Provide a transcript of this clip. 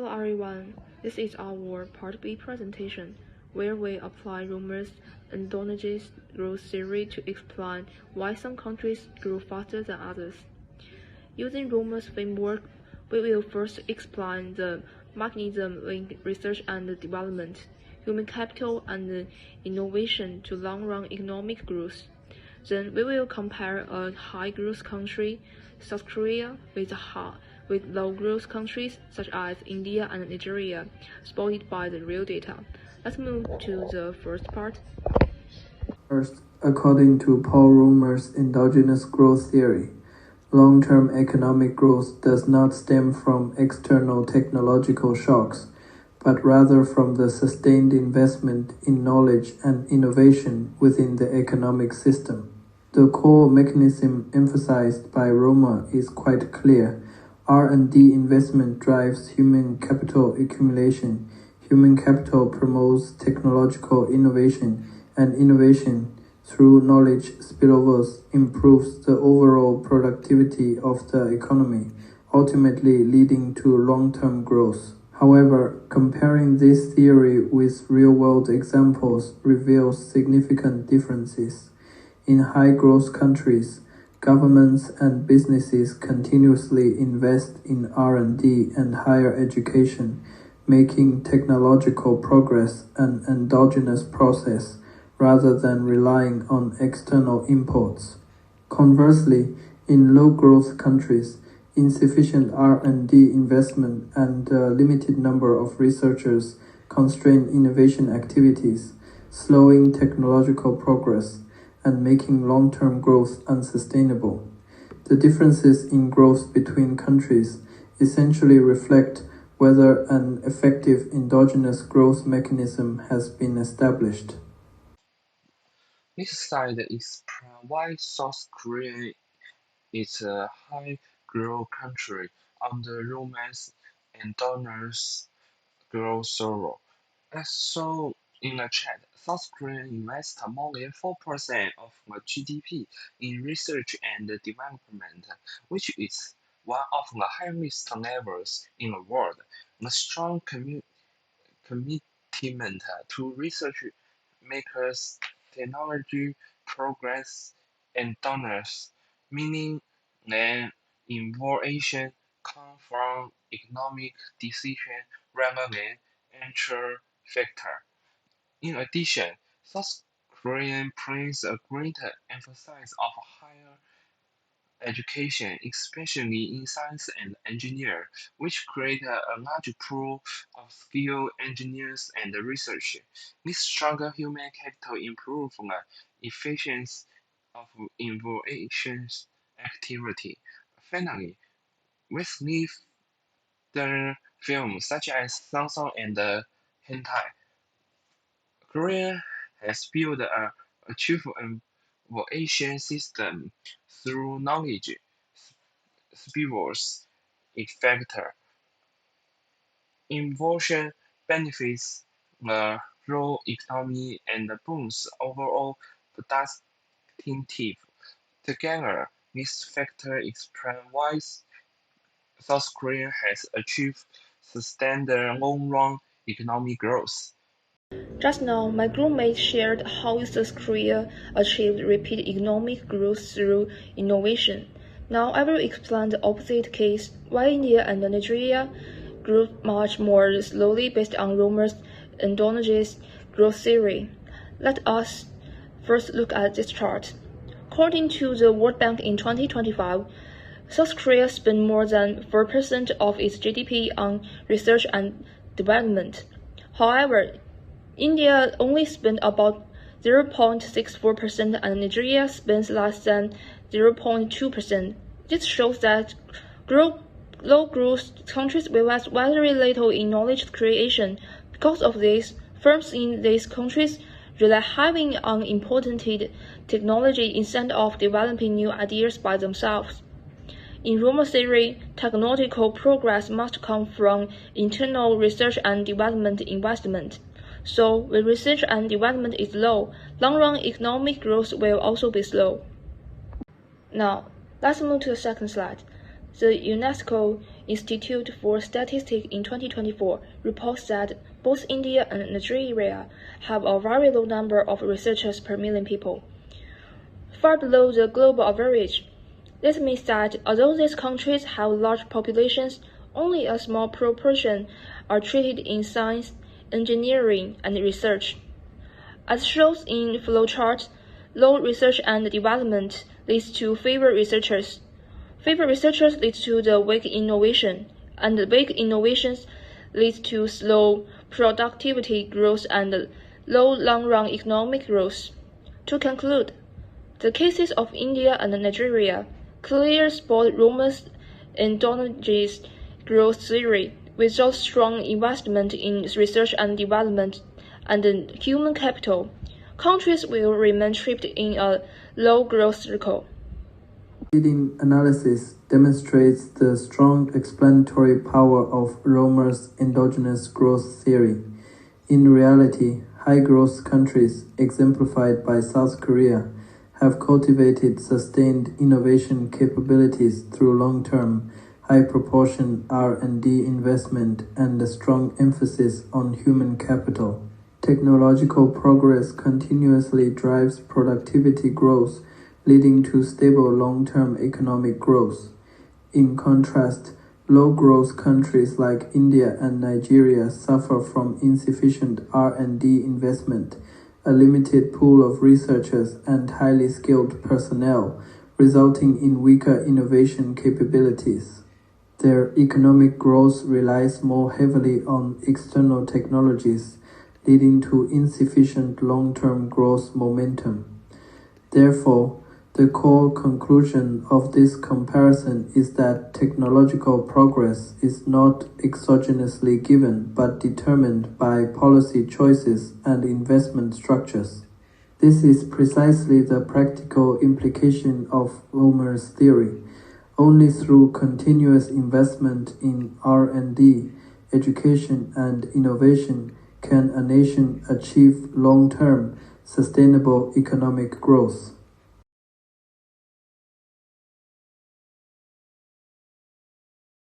Hello everyone, this is our Part B presentation, where we apply Romer's endogenous growth theory to explain why some countries grow faster than others. Using Romer's framework, we will first explain the mechanism linked research and development, human capital, and innovation to long-run economic growth. Then we will compare a high-growth country, South Korea, with low-growth countries such as India and Nigeria, supported by the real data. Let's move to the first part. First, according to Paul Romer's endogenous growth theory, long-term economic growth does not stem from external technological shocks, but rather from the sustained investment in knowledge and innovation within the economic system. The core mechanism emphasized by Romer is quite clear. R&D investment drives human capital accumulation. Human capital promotes technological innovation, and innovation through knowledge spillovers improves the overall productivity of the economy, ultimately leading to long-term growth. However, comparing this theory with real-world examples reveals significant differences. In high-growth countries, governments and businesses continuously invest in R&D and higher education, making technological progress an endogenous process rather than relying on external imports. Conversely, in low-growth countries, insufficient R&D investment and a limited number of researchers constrain innovation activities, slowing technological progress and making long-term growth unsustainable. The differences in growth between countries essentially reflect whether an effective endogenous growth mechanism has been established. This slide explains why South Korea is a high-growth country under Rome's endogenous growth theory. As shown in the chat, South Korea invests more than 4% of the GDP in research and development, which is one of the highest levels in the world. The strong commitment to research makes technology progress endogenousness, meaning that innovation comes from economic decision rather than external factor. In addition, South Korea places a greater emphasis on higher education, especially in science and engineering, which create a large pool of skilled engineers and researchers. This stronger human capital improves the efficiency of innovation activity. Finally, with the films such as Samsung and Hentai, Korea has built a achieved innovation system through knowledge spillovers effect. Innovation benefits the raw economy and boosts overall productivity. Together, these factors explain why South Korea has achieved sustained long-run economic growth. Just now, my groupmates shared how South Korea achieved rapid economic growth through innovation. Now I will explain the opposite case, why India and Nigeria grew much more slowly based on Romer's endogenous growth theory. Let us first look at this chart. According to the World Bank in 2025, South Korea spent more than 4% of its GDP on research and development. However, India only spent about 0.64% and Nigeria spends less than 0.2%. This shows that low-growth countries invest very little in knowledge creation. Because of this, firms in these countries rely heavily on imported technology instead of developing new ideas by themselves. In Romer theory, technological progress must come from internal research and development investment. So, when research and development is low, long-run economic growth will also be slow. Now, let's move to the second slide. The UNESCO Institute for Statistics in 2024 reports that both India and Nigeria have a very low number of researchers per million people, far below the global average. This means that although these countries have large populations, only a small proportion are treated in science, engineering, and research. As shown in flowchart, low research and development leads to fewer researchers. Fewer researchers leads to the weak innovation, and the weak innovations leads to slow productivity growth and low long-run economic growth. To conclude, the cases of India and Nigeria clearly spot Roma's endogenous growth theory. Without strong investment in research and development and human capital, countries will remain trapped in a low growth cycle. Leading analysis demonstrates the strong explanatory power of Romer's endogenous growth theory. In reality, high-growth countries, exemplified by South Korea, have cultivated sustained innovation capabilities through long-term, high-proportion R&D investment and a strong emphasis on human capital. Technological progress continuously drives productivity growth, leading to stable long-term economic growth. In contrast, low-growth countries like India and Nigeria suffer from insufficient R&D investment, a limited pool of researchers and highly skilled personnel, resulting in weaker innovation capabilities. Their economic growth relies more heavily on external technologies, leading to insufficient long-term growth momentum. Therefore, the core conclusion of this comparison is that technological progress is not exogenously given but determined by policy choices and investment structures. This is precisely the practical implication of Romer's theory. Only through continuous investment in R&D, education, and innovation can a nation achieve long-term, sustainable economic growth.